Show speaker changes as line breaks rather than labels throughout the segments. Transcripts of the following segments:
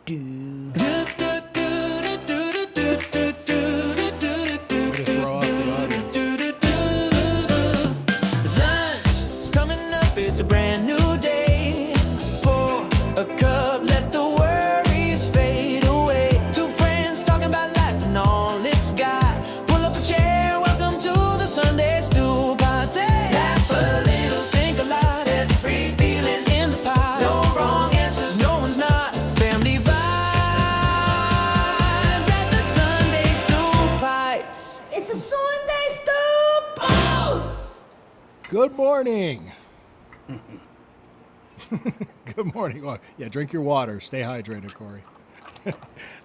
do.
Way to throw off the audience.
The sun's coming up, it's a brand new day. Pour a cup, let the worries fade away. Two friends talking about life and all it's got. Pull up a chair, welcome to the Sunday Stew Party. Laugh a little, think a lot, every feeling in the pot. No wrong answers, no one's not. Family vibes at the Sunday Stew Bites. It's a Sunday Stew Bites.
Good morning. Good morning. Well, yeah, drink your water. Stay hydrated, Corey.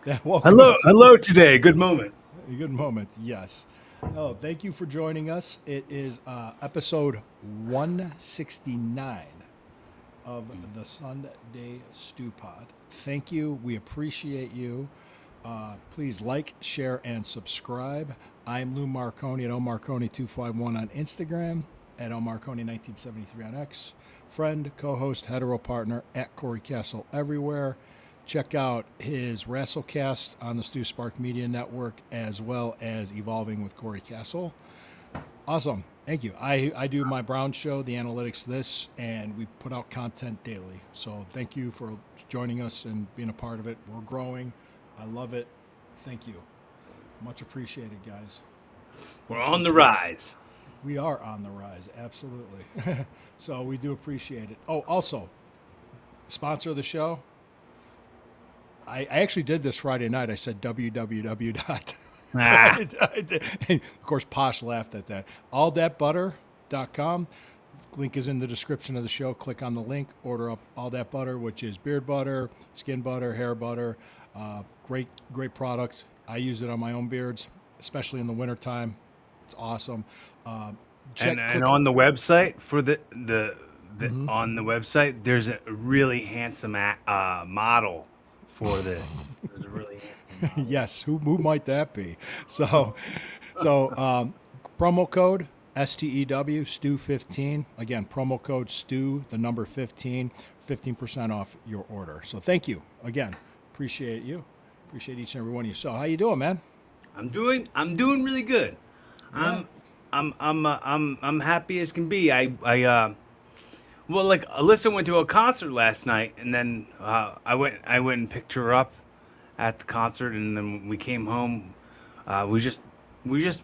Hello today. Good moment.
Good moment. Yes. Oh, thank you for joining us. It is episode 169 of the Sunday Stew Pod. Thank you. We appreciate you. Please like, share, and subscribe. I'm Lou Marconi at Marconi251 on Instagram, at Marconi1973 on X. Friend, co-host, hetero partner at Corey Castle everywhere. Check out his Wrestlecast on the Stu Spark Media Network, as well as Evolving with Corey Castle. Awesome. Thank you. I do my Brown show, The Analytics This, and we put out content daily. So thank you for joining us and being a part of it. We're growing. I love it. Thank you. Much appreciated, guys.
We're on the rise.
We are on the rise, absolutely. So we do appreciate it. Oh, also, sponsor of the show. I actually did this Friday night. I said www.
Ah.
Of course, Posh laughed at that. Allthatbutter.com. Link is in the description of the show. Click on the link. Order up All That Butter, which is beard butter, skin butter, hair butter. Great product. I use it on my own beards, especially in the wintertime. It's awesome.
And on the website for the on the website, there's a really handsome model for this. There's a really handsome model.
Yes, who might that be? So promo code STEW STEW15. Again, promo code STEW, the number 15, 15% off your order. So thank you again. Appreciate you. Appreciate each and every one of you. So how you doing, man?
I'm doing really good.
Yeah.
I'm happy as can be. Well, like Alyssa went to a concert last night, and then I went and picked her up at the concert, and then we came home. We just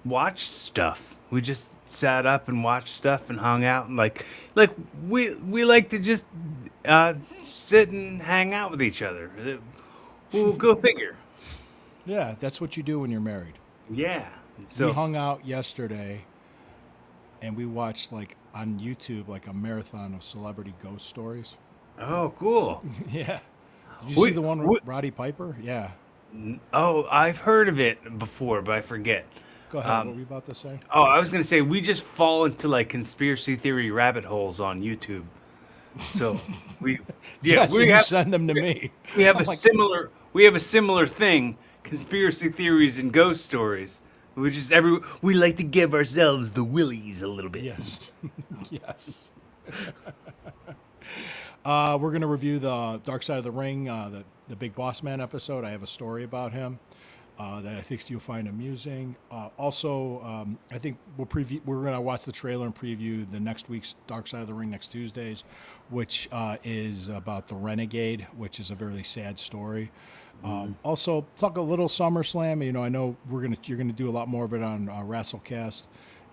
watched stuff. We just sat up and watched stuff and hung out, and like we like to just sit and hang out with each other. We'll go figure.
Yeah, that's what you do when you're married.
Yeah.
We
So
hung out yesterday, and we watched like on YouTube like a marathon of celebrity ghost stories.
oh, cool.
Yeah. Did you see the one with
we-
Roddy Piper? Yeah.
Oh, I've heard of it before, but I forget.
Go ahead. What were you about to say?
Oh, I was gonna say we just fall into like conspiracy theory rabbit holes on YouTube. So
Yes,
we
and you
have
send them to me.
we have
I'm
a
like,
similar thing, conspiracy theories and ghost stories. We like to give ourselves the willies a little bit.
Yes. Yes. We're going to review the Dark Side of the Ring, the Big Boss Man episode. I have a story about him that I think you'll find amusing. Also, I think we're going to watch the trailer and preview the next week's Dark Side of the Ring next Tuesdays, which is about the Renegade, which is a very sad story. Also, talk a little SummerSlam. You know, I know you're gonna do a lot more of it on Wrestlecast,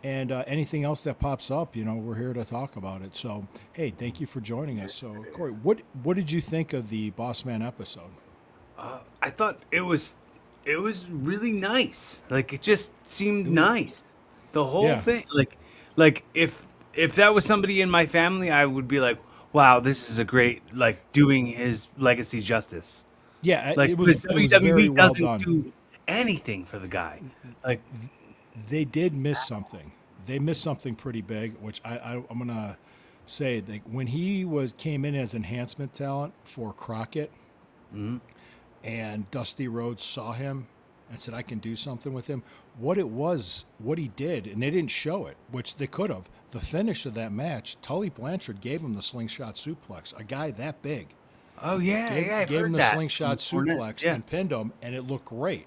and anything else that pops up. You know, we're here to talk about it. So, hey, thank you for joining us. So, Corey, what did you think of the Boss Man episode?
I thought it was really nice. Like it just seemed nice. The whole
Yeah.
thing. Like if that was somebody in my family, I would be like, wow, this is a great doing his legacy justice.
Yeah,
Like
it was
WWE
very well
doesn't
done.
do anything for the guy. Like
They did miss something. They missed something pretty big, which I'm gonna say that when he came in as enhancement talent for Crockett, and Dusty Rhodes saw him and said, I can do something with him. What he did, and they didn't show it, which they could have. The finish of that match, Tully Blanchard gave him the slingshot suplex, a guy that big.
Oh yeah, yeah, I've
Gave him
heard
the
that.
slingshot
Cornette,
suplex
yeah.
and pinned him, and it looked great.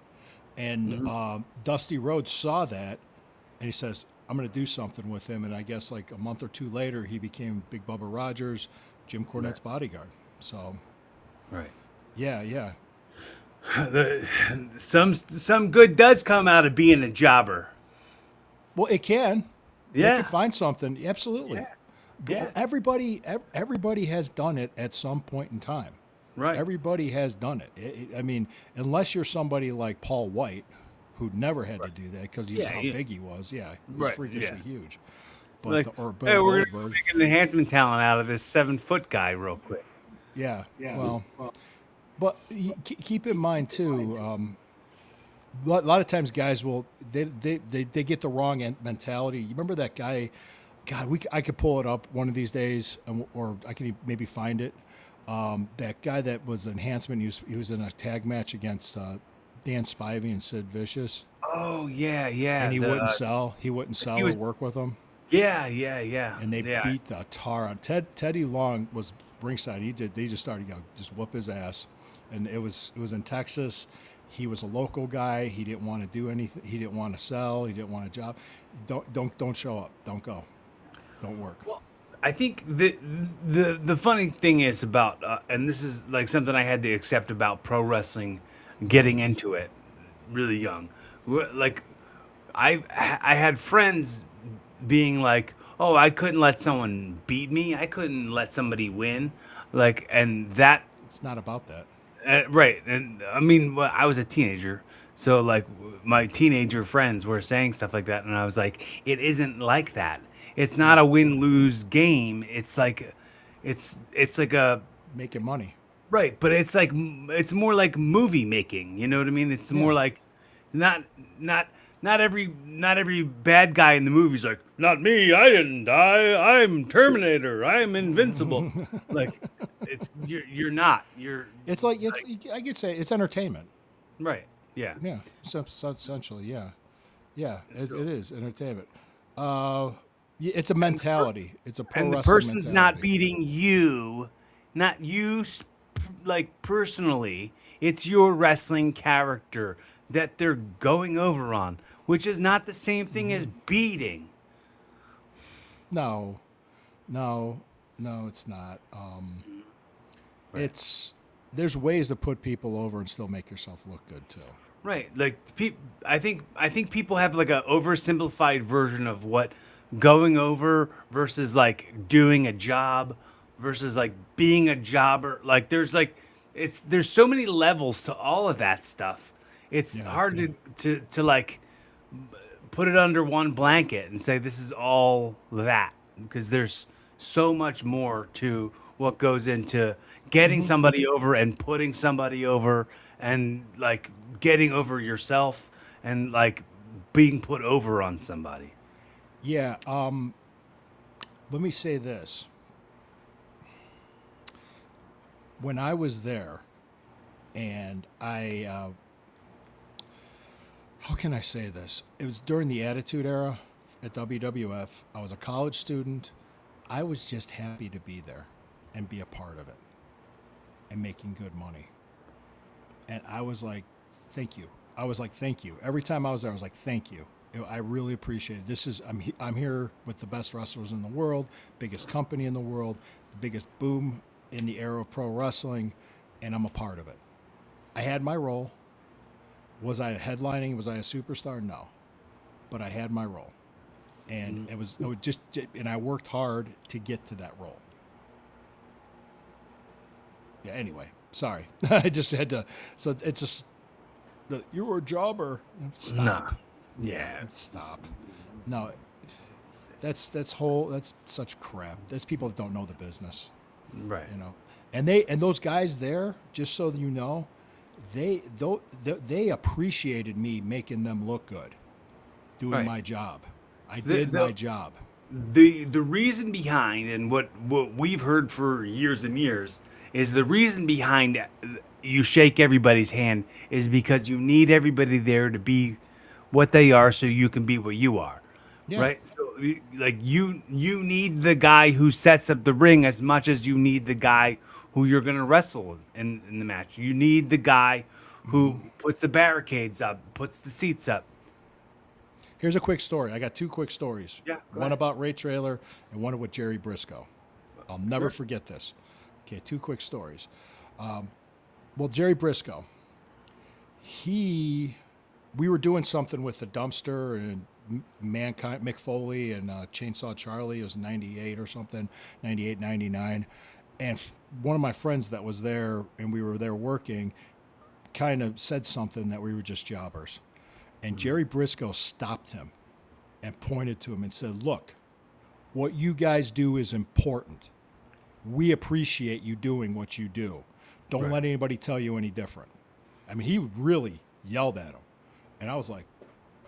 And Dusty Rhodes saw that, and he says, "I'm going to do something with him." And I guess like a month or two later, he became Big Bubba Rogers, Jim Cornette's bodyguard. So
Right.
yeah, yeah,
Some good does come out of being a jobber.
well, it can. They
Yeah.
can find something. Absolutely.
Yeah.
Everybody has done it at some point in time.
Right.
Everybody has done it. I mean, unless you're somebody like Paul White, who never had to do that because he was
Yeah,
how
yeah.
big he was. Yeah, he was
Right,
freakishly
yeah.
huge. But
Like,
or Bill
hey, we're gonna
Goldberg.
make an enhancement talent out of this 7-foot guy real quick.
Yeah. Well, but keep in mind too. A lot of times, guys will they get the wrong mentality. You remember that guy? God, I could pull it up one of these days, or I can maybe find it. That guy that was enhancement. He was in a tag match against Dan Spivey and Sid Vicious,
Oh yeah, yeah.
and he
the,
wouldn't sell. He wouldn't sell
was-
or work with them.
Yeah, yeah, yeah.
And they
yeah.
beat the tar on Teddy Long was ringside. They just started just whoop his ass, and it was in Texas. He was a local guy. He didn't want to do anything. He didn't want to sell. He didn't want a job. Don't show up. Don't go. Don't work.
I think the funny thing is about, and this is like something I had to accept about pro wrestling, getting into it really young. Like, I had friends being like, "Oh, I couldn't let someone beat me. I couldn't let somebody win." Like, and that
It's not about that.
right. And I mean, well, I was a teenager, so like my teenager friends were saying stuff like that, and I was like, "It isn't like that. It's not a win-lose game. It's like, it's like a
Making money.
right, but it's like it's more like movie making. You know what I mean? It's more
Yeah.
like not every bad guy in the movie's like, not me. I didn't die. I'm Terminator. I'm invincible. Like, it's you're not. You're
It's like I could say it's entertainment.
right. Yeah.
Yeah. So essentially, yeah, yeah. It is entertainment. It's a mentality. It's a pro
And the
wrestling
person's not
mentality.
beating you, not you, like personally. It's your wrestling character that they're going over on, which is not the same thing as beating.
No, it's not. It's there's ways to put people over and still make yourself look good too.
Right. Like I think people have like a oversimplified version of what going over versus like doing a job versus like being a jobber. Like there's so many levels to all of that stuff. It's hard to like put it under one blanket and say this is all that because there's so much more to what goes into getting somebody over and putting somebody over and like getting over yourself and like being put over on somebody.
Yeah. Let me say this. When I was there, and how can I say this? It was during the Attitude Era at WWF. I was a college student. I was just happy to be there and be a part of it and making good money. And I was like, thank you. I was like, thank you. Every time I was there, I was like, thank you. I really appreciate it. This is I'm here with the best wrestlers in the world, biggest company in the world, the biggest boom in the era of pro wrestling, and I'm a part of it. I had my role. Was I headlining? Was I a superstar? No, but I had my role, and it was just, and I worked hard to get to that role. Yeah. Anyway, sorry, I just had to. So it's just you were a jobber. Stop.
Nah. Yeah.
Stop. No, that's such crap. That's people that don't know the business,
Right.
you know. And those guys there, just so that you know, they appreciated me making them look good, doing
Right.
my job. I did my job.
The reason behind and what we've heard for years and years is the reason behind you shake everybody's hand is because you need everybody there to be what they are so you can be what you are.
Yeah.
Right? So like you need the guy who sets up the ring as much as you need the guy who you're going to wrestle in the match. You need the guy who puts the barricades up, puts the seats up.
Here's a quick story. I got two quick stories.
Yeah, go
One
ahead.
about Ray Traylor and one with Jerry Briscoe. I'll never forget this. Okay, two quick stories. Well, Jerry Briscoe, we were doing something with the dumpster and Mankind, Mick Foley and Chainsaw Charlie. It was 98 or something, 98, 99. And one of my friends that was there, and we were there working, kind of said something that we were just jobbers. And Jerry Briscoe stopped him and pointed to him and said, look, what you guys do is important. We appreciate you doing what you do. Don't let anybody tell you any different. I mean, he really yelled at him. And I was like,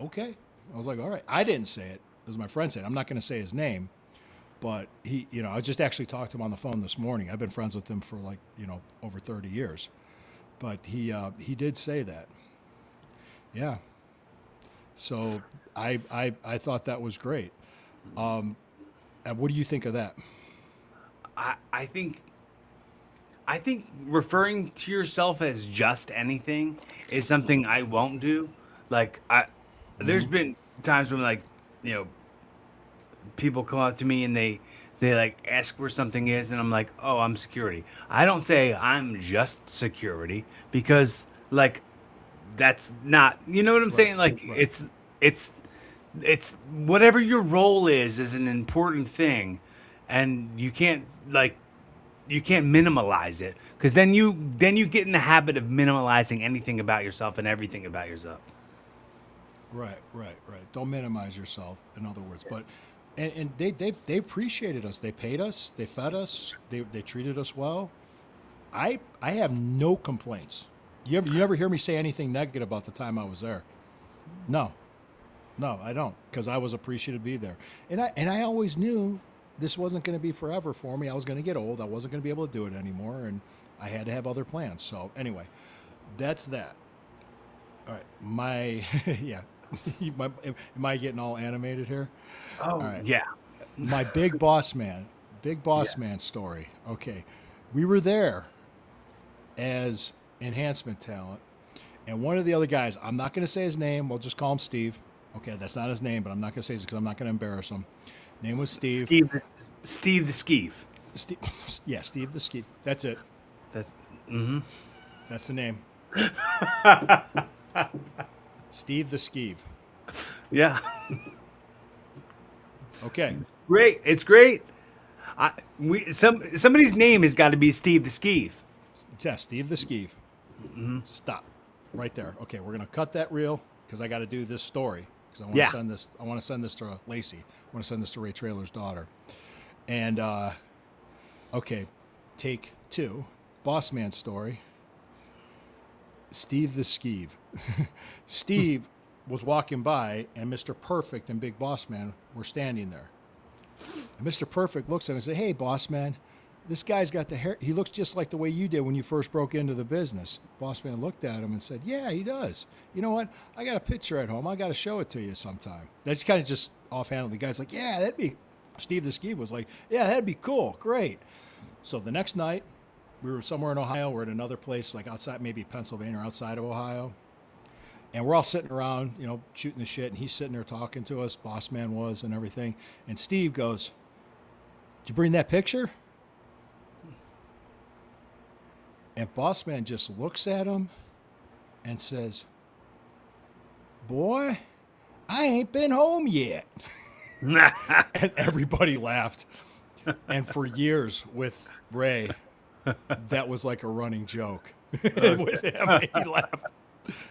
okay. I was like, all right. I didn't say it. It was my friend said. I'm not going to say his name. But he, I just actually talked to him on the phone this morning. I've been friends with him for like, over 30 years. But he did say that. Yeah. So I thought that was great. And what do you think of that?
I think referring to yourself as just anything is something I won't do. Like there's been times when like, people come up to me and they like ask where something is and I'm like, "Oh, I'm security." I don't say I'm just security because like that's not, you know what I'm saying? Like it's whatever your role is an important thing, and you can't minimalize it, because then you get in the habit of minimalizing anything about yourself and everything about yourself.
Right. Don't minimize yourself, in other words. But and they appreciated us. They paid us. They fed us. They treated us well. I have no complaints. You never hear me say anything negative about the time I was there. No, I don't, because I was appreciative to be there. And I always knew this wasn't going to be forever for me. I was going to get old. I wasn't going to be able to do it anymore, and I had to have other plans. So anyway, that's that. All right, yeah. Am I getting all animated here?
Oh,
All right.
yeah.
My big boss man story. Okay, we were there as enhancement talent, and one of the other guys, I'm not going to say his name, we'll just call him Steve. Okay, that's not his name, but I'm not going to say it because I'm not going to embarrass him. Name was Steve.
Steve the Skeeve.
Steve, yeah, Steve the Skeeve. That's it. That's the name. Steve the Skeeve.
Yeah.
Okay.
Great. It's great. Somebody's name has got to be Steve the Skeeve.
Yeah, Steve the Skeeve. Stop. Right there. Okay, we're gonna cut that reel because I got to do this story because I want to send this. I want to send this to Lacey. I want to send this to Ray Traylor's daughter. And okay, take 2. Boss man story. Steve the Skeeve. Steve was walking by, and Mr. Perfect and Big Boss Man were standing there. And Mr. Perfect looks at him and says, "Hey, Boss Man, this guy's got the hair. He looks just like the way you did when you first broke into the business." Boss Man looked at him and said, "Yeah, he does. You know what? I got a picture at home. I got to show it to you sometime." That's kind of just offhand. The guy's like, "Yeah, that'd be." Steve the Skeeve was like, "Yeah, that'd be cool. Great." So the next night, we were somewhere in Ohio. We're at another place, like outside, maybe Pennsylvania or outside of Ohio. And we're all sitting around, shooting the shit. And he's sitting there talking to us. Boss Man was and everything. And Steve goes, "Did you bring that picture?" And Boss Man just looks at him and says, "Boy, I ain't been home yet." And everybody laughed. And for years with Ray, that was like a running joke with him. He laughed.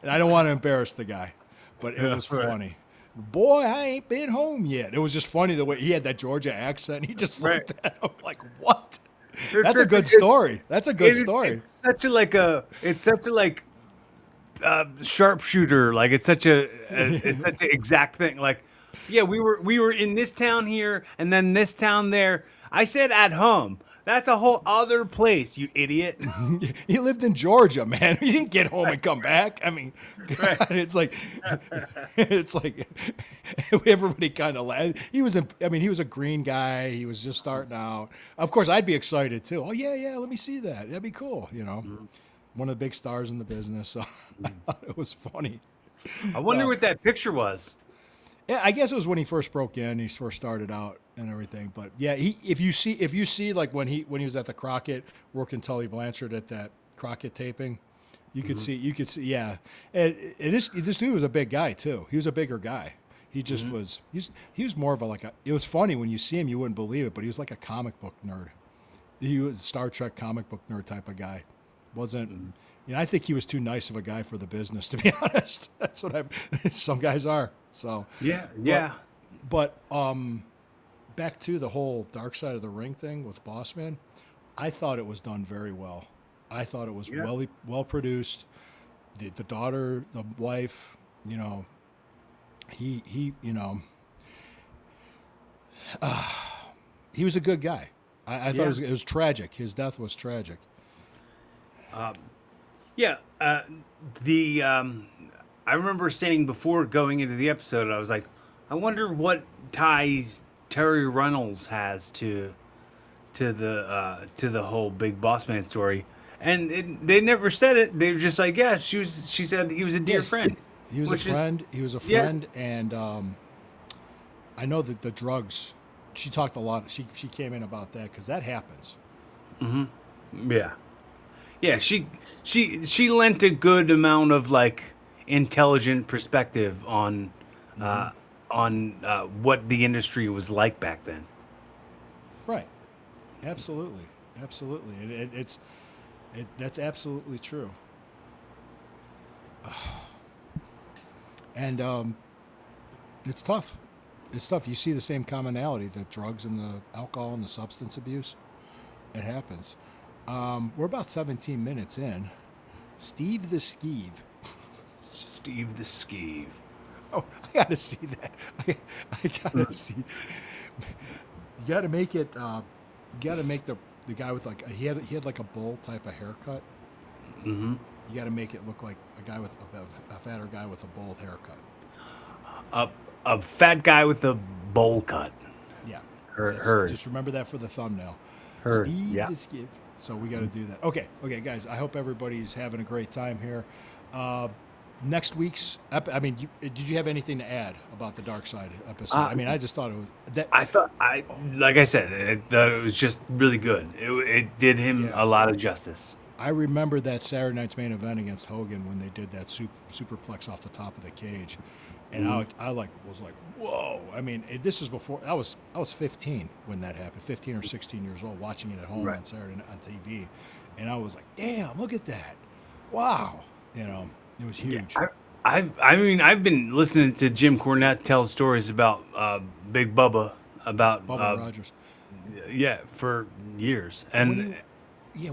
And I don't want to embarrass the guy, but it was funny. "Boy, I ain't been home yet." It was just funny the way he had that Georgia accent. He just looked at him like, "What?" That's a good story. That's a good story.
It's such a sharpshooter. Like it's such a exact thing. Like, yeah, we were in this town here and then this town there. I said at home. That's a whole other place, you idiot.
He lived in Georgia, man. He didn't get home and come back. I mean, God, it's like everybody kind of laughed. He was a green guy. He was just starting out. Of course, I'd be excited too. Oh yeah, let me see that. That'd be cool. One of the big stars in the business. So I thought it was funny.
I wonder what that picture was.
Yeah, I guess it was when he first broke in. He first started out and everything. But yeah, if you see like when he was at the Crockett working Tully Blanchard at that Crockett taping, you could see yeah. And this dude was a big guy too. He was a bigger guy. He just was. He was more of a It was funny when you see him, you wouldn't believe it, but he was like a comic book nerd. He was a Star Trek comic book nerd type of guy. Wasn't. I think he was too nice of a guy for the business, to be honest. That's what some guys are. So
Yeah.
But back to the whole Dark Side of the Ring thing with Bossman, I thought it was done very well. I thought it was well produced. The daughter, the wife, he he was a good guy. I thought it was tragic. His death was tragic.
Yeah, I remember saying before going into the episode, I was like, I wonder what ties Terry Reynolds has to the whole Big Boss Man story, and they never said it. They were just like, yeah, she said he was a dear friend.
He was a friend. He was a friend, and I know that the drugs. She talked a lot. She came in about that because that happens.
Yeah. Yeah, she lent a good amount of like intelligent perspective on what the industry was like back then.
Right. Absolutely. That's absolutely true. And it's tough. It's tough. You see the same commonality: the drugs and the alcohol and the substance abuse. It happens. We're about 17 minutes in. Steve the Skeeve.
Steve the Skeeve.
Oh, I gotta see that. I gotta see. You gotta make it. You gotta make the guy with like he had like a bowl type of haircut.
Mm-hmm.
You gotta make it look like a guy with a fatter guy with a bowl haircut.
A fat guy with a bowl cut.
Yeah.
Heard.
Just remember that for the thumbnail.
Heard.
Steve
Yeah.
the Skeeve. So we got to do that. Okay, guys. I hope everybody's having a great time here. Next week's, did you have anything to add about the Dark Side episode? I just thought it was that.
Like I said, it was just really good. It did him a lot of justice.
I remember that Saturday night's main event against Hogan when they did that superplex off the top of the cage, and I was like, whoa! I mean, this is before I was 15 when that happened, 15 or 16 years old, watching it at home on Saturday on TV, and I was like, damn, look at that! Wow, it was huge.
Yeah, I've been listening to Jim Cornette tell stories about Big Bubba, about
Bubba Rogers.
Yeah, for years, and.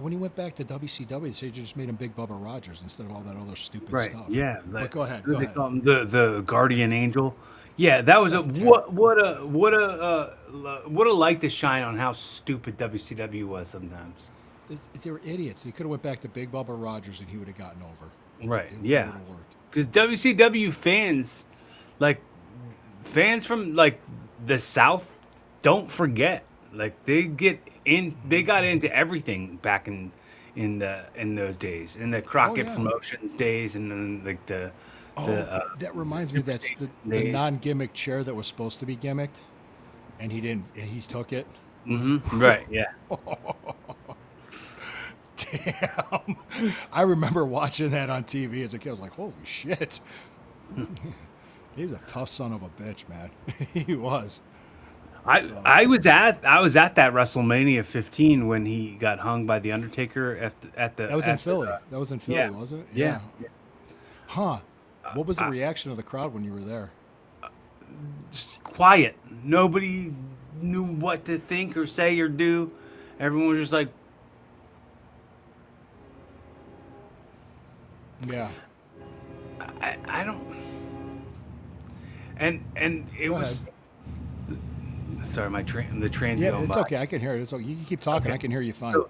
When he went back to WCW, they said you just made him Big Bubba Rogers instead of all that other stupid
Right.
stuff.
Yeah.
But go ahead.
They call him the Guardian Angel. Yeah, that was what a light to shine on how stupid WCW was sometimes.
They were idiots. They could have went back to Big Bubba Rogers and he would have gotten over.
Right.
It
Yeah.
would have worked.
Because WCW fans from like the South, don't forget. Like they got into everything back in those days, in the Crockett Promotions days, and then like
that reminds me. That's the non-gimmick chair that was supposed to be gimmicked, and he didn't. And he took it.
Mm-hmm. Right. Yeah.
Damn. I remember watching that on TV as a kid. I was like, holy shit. He was a tough son of a bitch, man. He was.
I was at that WrestleMania 15 when he got hung by the Undertaker at the.
That was in Philly. That was in Philly, wasn't it?
Yeah.
Huh. What was the reaction of the crowd when you were there?
Just quiet. Nobody knew what to think or say or do. Everyone was just like.
Yeah.
I don't. And it
Go
was.
ahead.
Sorry, the train's
Yeah,
going
it's
by.
okay. I can hear it. It's okay. You can keep talking.
Okay.
I can hear you fine.
So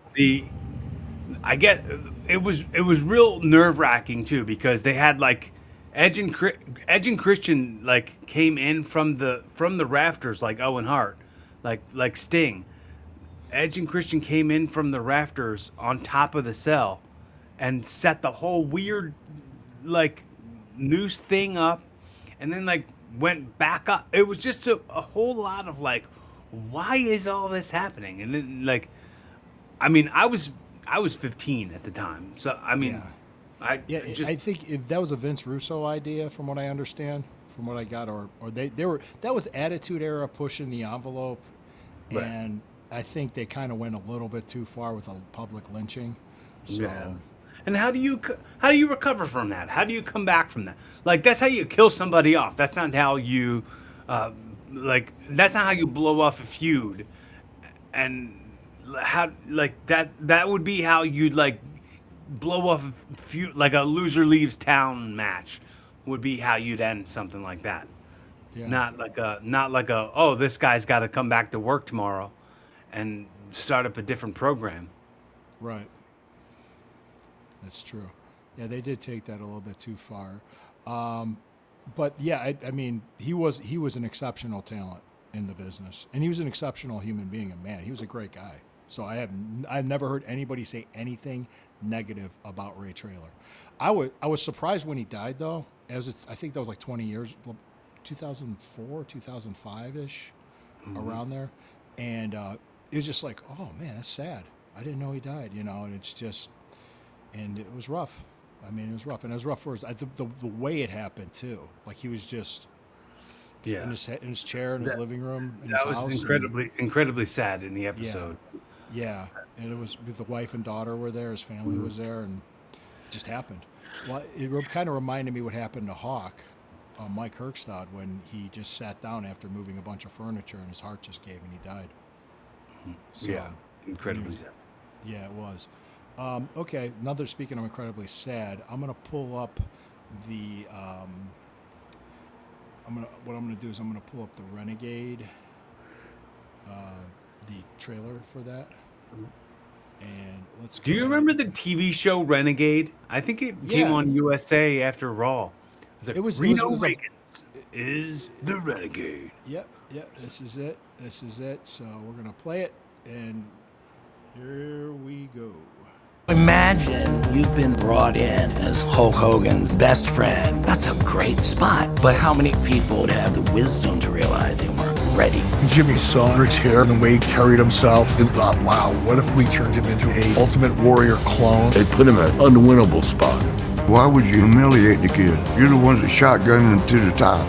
I get it was real nerve wracking too because they had like Edge and Christian like came in from the rafters like Owen Hart, like Sting. Edge and Christian came in from the rafters on top of the cell, and set the whole weird like noose thing up, and then like went back up. It was just a whole lot of like, why is all this happening? And then like, I mean, I was 15 at the time, so I mean,
Yeah.
I
Yeah,
just
I think if that was a Vince Russo idea, from what I understand, from what I got, or they were that was Attitude Era pushing the envelope,
Right.
and I think they kind of went a little bit too far with the public lynching. So
yeah. And how do you recover from that? How do you come back from that? Like that's how you kill somebody off. That's not how you, that's not how you blow off a feud, and how like that would be how you'd like blow off a feud like a loser leaves town match would be how you'd end something like that.
yeah,
Not like a oh this guy's got to come back to work tomorrow, and start up a different program.
right. That's true. Yeah, they did take that a little bit too far. But yeah, I mean, he was an exceptional talent in the business, and he was an exceptional human being and man. He was a great guy. So I've never heard anybody say anything negative about Ray Traylor. I was surprised when he died though. I think that was like 20 years, 2004, 2005 ish, around there, and it was just like, oh man, that's sad. I didn't know he died, and it's just, and it was rough. I mean, it was rough, and it was rough for the way it happened too. Like he was just
Yeah.
in his chair in his living room in
That
his
was
house.
incredibly sad in the episode.
Yeah, and it was with the wife and daughter were there. His family was there, and it just happened. Well, it kind of reminded me what happened to Hawk, Mike Herkstad, when he just sat down after moving a bunch of furniture, and his heart just gave, and he died. So,
Yeah, incredibly
anyways,
sad.
yeah, it was. Okay, speaking of incredibly sad, I'm gonna pull up the. What I'm gonna do is I'm gonna pull up the Renegade, the trailer for that, and let's.
Do you remember the TV show Renegade? I think it came
Yeah.
on USA after Raw.
It was
Reno
a-
Reagans is the Renegade.
Yep. This is it. So we're gonna play it, and here we go.
Imagine you've been brought in as Hulk Hogan's best friend. That's a great spot. But how many people would have the wisdom to realize they weren't ready?
Jimmy saw Rick's hair and the way he carried himself and thought, wow, what if we turned him into a Ultimate Warrior clone?
They put him at an unwinnable spot. Why would you humiliate the kid? You're the ones that shotgunned him to the top.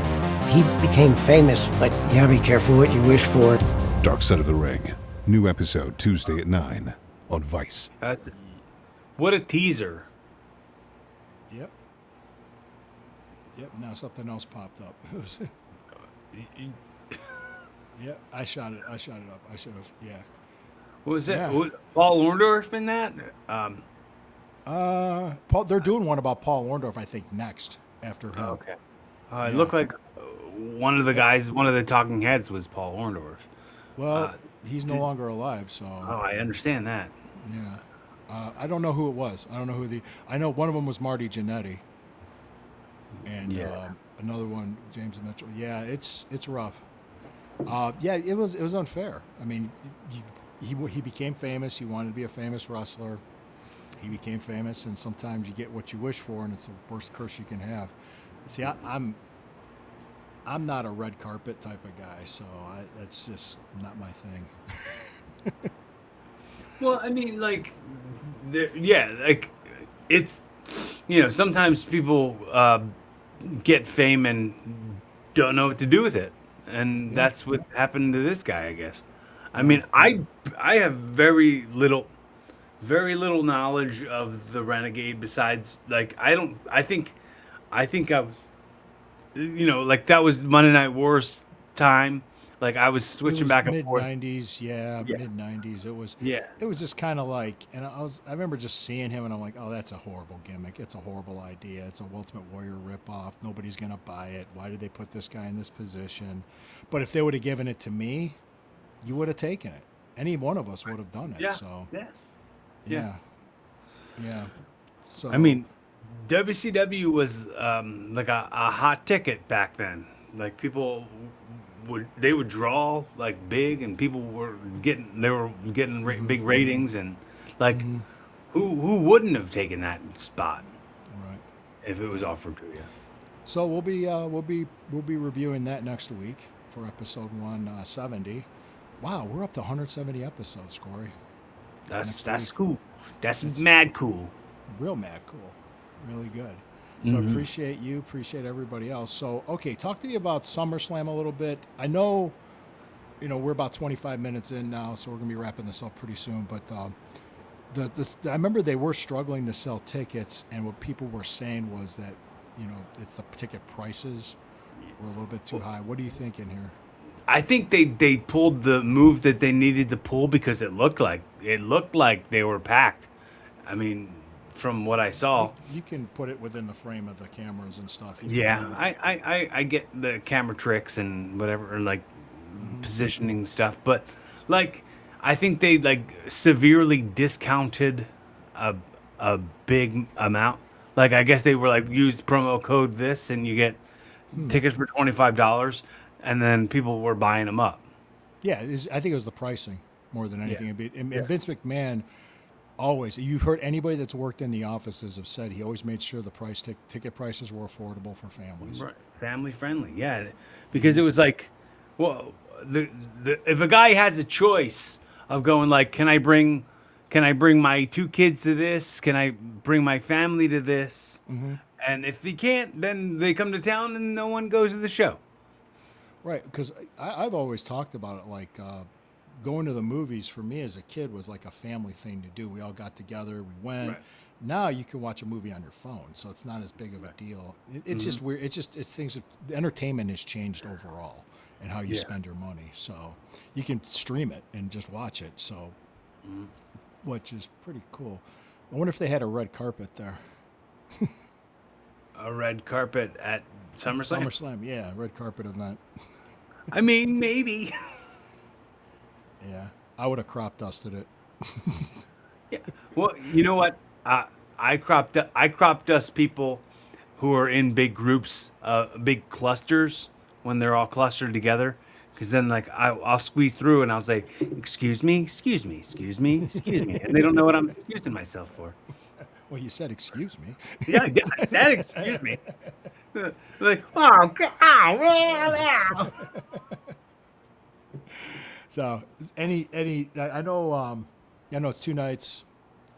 He became famous, but you gotta be careful what you wish for.
Dark Side of the Ring. New episode Tuesday at 9 on Vice.
That's what a teaser.
Yep. Now something else popped up. Yep. I shot it up. I should have. Yeah.
What was it?
Yeah.
Was Paul Orndorff in that?
Paul. They're doing one about Paul Orndorff, I think, next after him.
Okay. It looked like one of the guys, one of the talking heads was Paul Orndorff.
Well, he's no longer alive, so
Oh, I understand that.
yeah. I don't know who it was. I don't know who I know one of them was Marty Jannetty, and
Yeah.
another one James Mitchell. Yeah, it's rough. Yeah, it was unfair. I mean, he became famous. He wanted to be a famous wrestler. He became famous, and sometimes you get what you wish for, and it's the worst curse you can have. See, I'm not a red carpet type of guy, so that's just not my thing.
Well, I mean, like, like it's sometimes people get fame and don't know what to do with it, and that's what happened to this guy, I guess. I mean, I have very little knowledge of the Renegade besides like I think I was like that was Monday Night Wars time. Like I was switching back and forth.
Mid-90s,
Yeah.
mid-90s. It was
Yeah.
It was just kind of like, and I remember just seeing him, and I'm like, oh, that's a horrible gimmick. It's a horrible idea. It's a Ultimate Warrior ripoff. Nobody's gonna buy it. Why did they put this guy in this position? But if they would have given it to me, you would have taken it. Any one of us would have done it.
Yeah.
So
Yeah.
yeah, yeah. So
I mean, WCW was like a hot ticket back then. Like people would draw like big, and people were getting big ratings, and like who wouldn't have taken that spot
right.
if it was offered to you?
So we'll be reviewing that next week for episode 170. Wow, we're up to 170 episodes, Corey.
That's cool. That's mad cool.
Real mad cool. Really good. So appreciate you, appreciate everybody else. So okay, talk to me about SummerSlam a little bit. I know, we're about 25 minutes in now, so we're gonna be wrapping this up pretty soon. But I remember they were struggling to sell tickets, and what people were saying was that it's the ticket prices were a little bit too high. What are you thinking here?
I think they pulled the move that they needed to pull because it looked like they were packed. I mean, from what I saw.
You can put it within the frame of the cameras and stuff.
Yeah, I get the camera tricks and whatever, like positioning stuff, but like I think they like severely discounted a big amount. Like I guess they were like, use promo code this and you get tickets for $25, and then people were buying them up.
Yeah, I think it was the pricing more than anything. And Vince McMahon always, you've heard anybody that's worked in the offices have said he always made sure the ticket prices were affordable for families.
Right, family friendly, yeah, because it was like, well, if a guy has a choice of going like, can I bring my 2 kids to this? Can I bring my family to this? And if he can't, then they come to town and no one goes to the show.
Right, because I've always talked about it like going to the movies for me as a kid was like a family thing to do. We all got together, we went.
Right.
Now you can watch a movie on your phone, so it's not as big of a deal. It's just weird. It's things. The entertainment has changed overall, and how you spend your money. So you can stream it and just watch it. So, which is pretty cool. I wonder if they had a red carpet there.
A red carpet at SummerSlam?
SummerSlam, yeah, red carpet event.
I mean, maybe.
Yeah, I would have crop dusted it.
Yeah. Well, you know what? I crop dust people who are in big groups, big clusters when they're all clustered together. Because then, like, I'll squeeze through and I'll say, "Excuse me, excuse me, excuse me, excuse me," and they don't know what I'm excusing myself for.
Well, you said excuse me.
Yeah, I said excuse me. Like, oh God.
So I know it's 2 nights.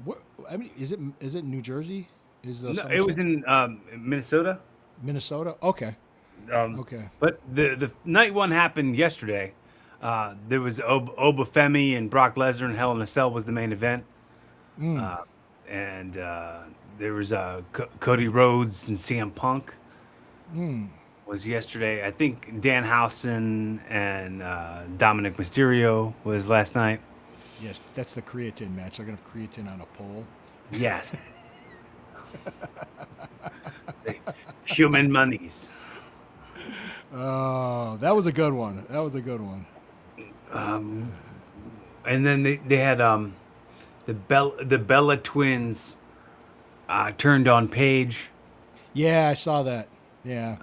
What I mean, is it New Jersey?
No, it was in Minnesota.
Minnesota. Okay. Okay.
But the night one happened yesterday. There was Obafemi and Brock Lesnar and Hell in a Cell was the main event. And there was Cody Rhodes and CM Punk was yesterday. I think Danhausen and Dominic Mysterio was last night.
Yes, that's the creatine match. They're going to have creatine on a pole.
Yes. Human monies.
Oh, that was a good one.
And then they had the Bella twins turned on Paige.
Yeah, I saw that. Yeah.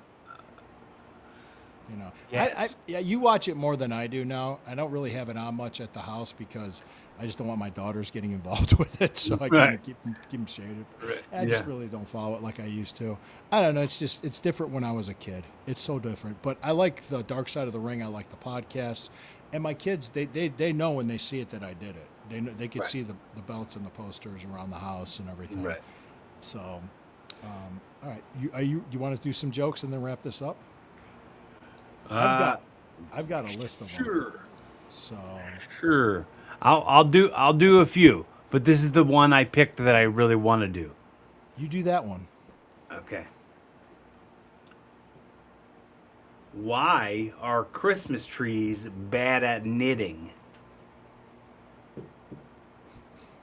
Yes.
You watch it more than I do now. I don't really have it on much at the house because I just don't want my daughters getting involved with it. So I kind of keep them shaded.
Right.
I just really don't follow it like I used to. I don't know. It's different when I was a kid. It's so different. But I like the Dark Side of the Ring. I like the podcasts. And my kids, they know when they see it that I did it. They could see the belts and the posters around the house and everything.
Right.
So, all right. Do you want to do some jokes and then wrap this up? I've got a list of them.
Sure.
So
Sure. I'll do a few, but this is the one I picked that I really want to do.
you do that one.
Okay. Why are Christmas trees bad at knitting?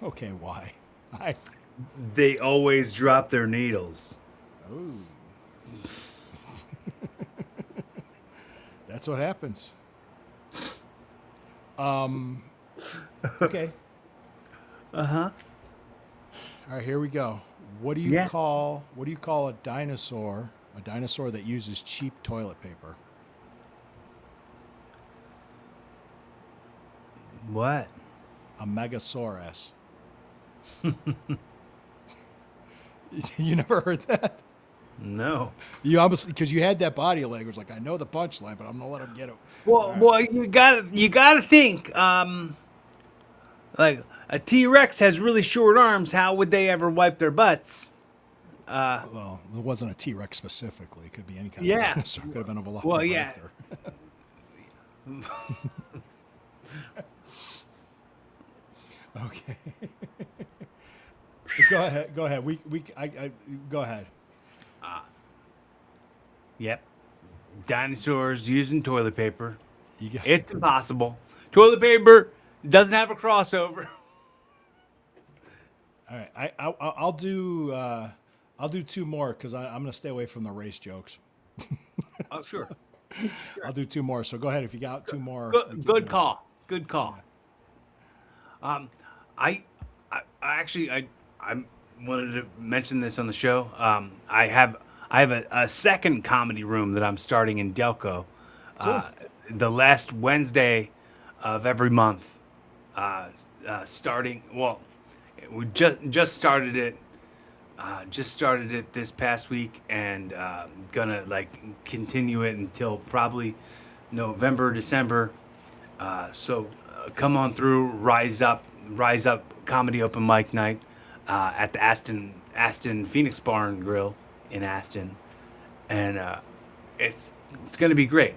Okay, why?
They always drop their needles.
That's what happens. Okay.
Uh-huh.
All right, here we go. What do you
Yeah.
call a dinosaur? A dinosaur that uses cheap toilet paper.
What?
A Megasaurus. You never heard that?
No.
You obviously, because you had that body language, like I know the punchline, but I'm gonna let him get it.
Well, you gotta think. Like a T-Rex has really short arms. How would they ever wipe their butts?
Well, it wasn't a T-Rex specifically. It could be any kind
Yeah.
of dinosaur. It could have been a velociraptor.
Well, yeah.
Okay. Go ahead. Go ahead. Go ahead.
Yep. Dinosaurs using toilet paper.
You got,
It's impossible. Toilet paper doesn't have a crossover.
all right. I'll do two more because I'm gonna stay away from the race jokes.
Oh, sure.
I'll do two more. So go ahead if you got two more. we can
Good
do
call. Good call. I wanted to mention this on the show. I have a second comedy room that I'm starting in Delco. The last Wednesday of every month. Starting we just started it. Just started it this past week, and gonna continue it until probably November, December. So come on through, rise up comedy open mic night at the Aston Phoenix Bar and Grill in Aston, and it's gonna be great.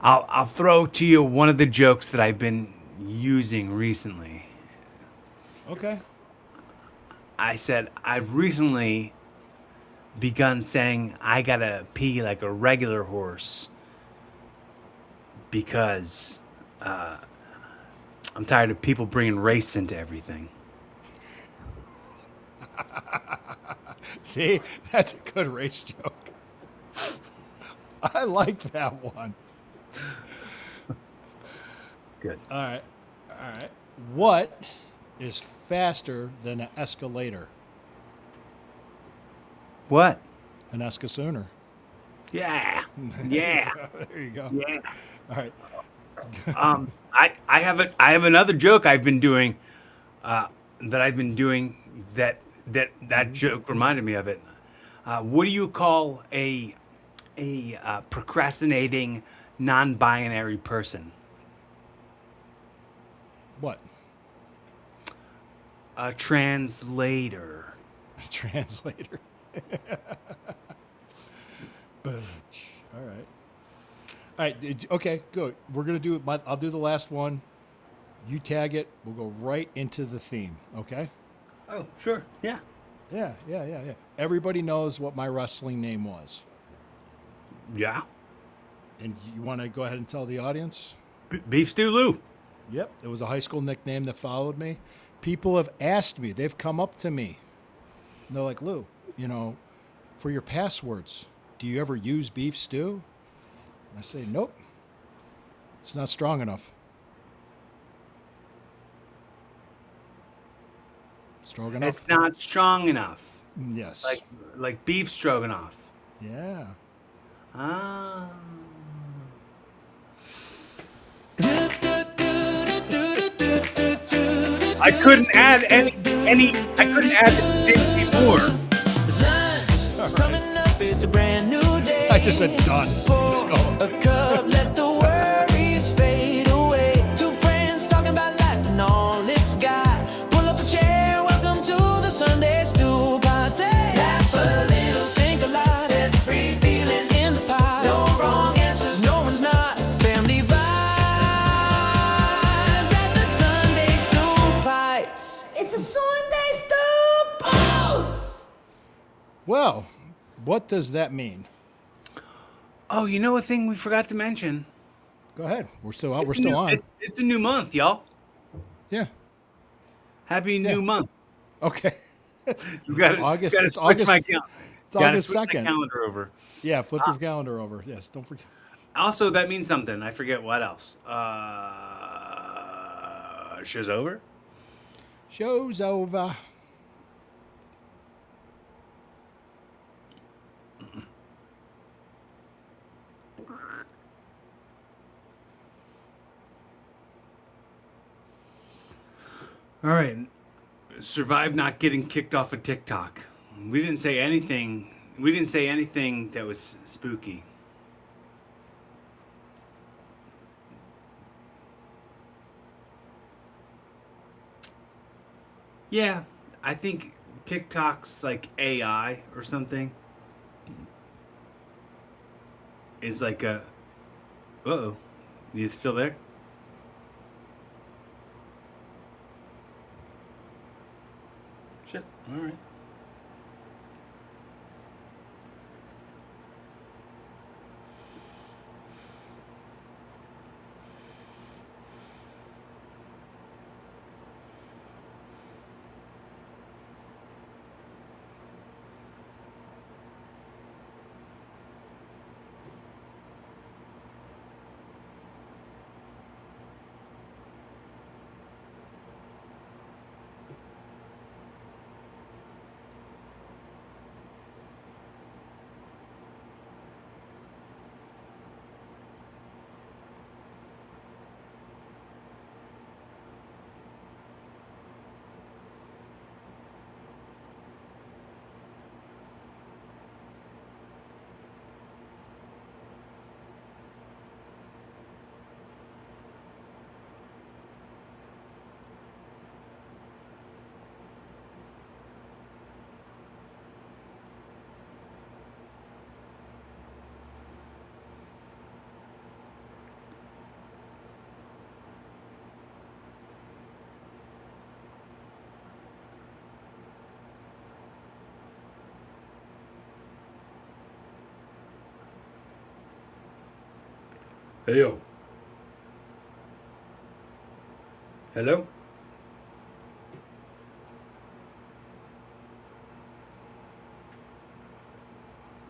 I'll throw to you one of the jokes that I've been using recently.
Okay.
I said I've recently begun saying I gotta pee like a regular horse because I'm tired of people bringing race into everything.
See, that's a good race joke. I like that one.
Good.
All right. What is faster than an escalator?
What?
An escasooner.
Yeah. Yeah.
There you go.
Yeah.
All right.
I have another joke I've been doing that joke reminded me of it. What do you call a procrastinating non-binary person?
What?
A translator.
Translator. Bunch. All right. All right. Okay. Good. We're gonna do. I'll do the last one. You tag it. We'll go right into the theme. Okay.
Oh, sure. Yeah.
Yeah. Everybody knows what my wrestling name was,
Yeah.
and you want to go ahead and tell the audience?
Beef Stew Lou.
Yep. It was a high school nickname that followed me. People have asked me. They've come up to me. And they're like, Lou, for your passwords, do you ever use beef stew? I say, nope. It's not strong enough. Stroganoff?
It's not strong enough.
Yes.
Like beef stroganoff.
Yeah.
Ah. I couldn't add any. I couldn't add any more.
Sun's coming up, it's a brand new day.
I just said done. Just go.
A cup, let the worries fade away. Two friends talking about life and all it's got. Pull up a chair, welcome to the Sunday Stew Party. Laugh a little, think a lot, there's a free feeling in the pot. No wrong answers, no one's not. Family vibes at the Sunday Stew Pies. It's a Sunday Stew Pies.
Well, what does that mean?
Oh, you know a thing we forgot to mention?
Go ahead. We're still on. We're still on.
It's a new month, y'all.
Yeah.
Happy new month.
Okay.
You got
August.
Gotta
It's
switch
August.
my
It's
gotta
August
switch my
2nd.
calendar over.
Yeah. Flip your calendar over. Yes. Don't forget.
Also, that means something. I forget what else. Show's over.
Show's over.
All right. Survive not getting kicked off of TikTok. We didn't say anything. We didn't say anything that was spooky. Yeah, I think TikTok's like AI or something. Is like a. Uh-oh. You still there? Shit. All right. Hey yo. Hello?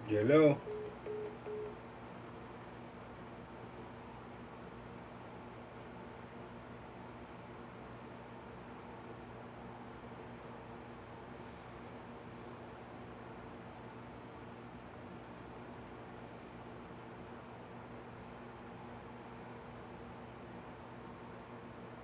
Hello?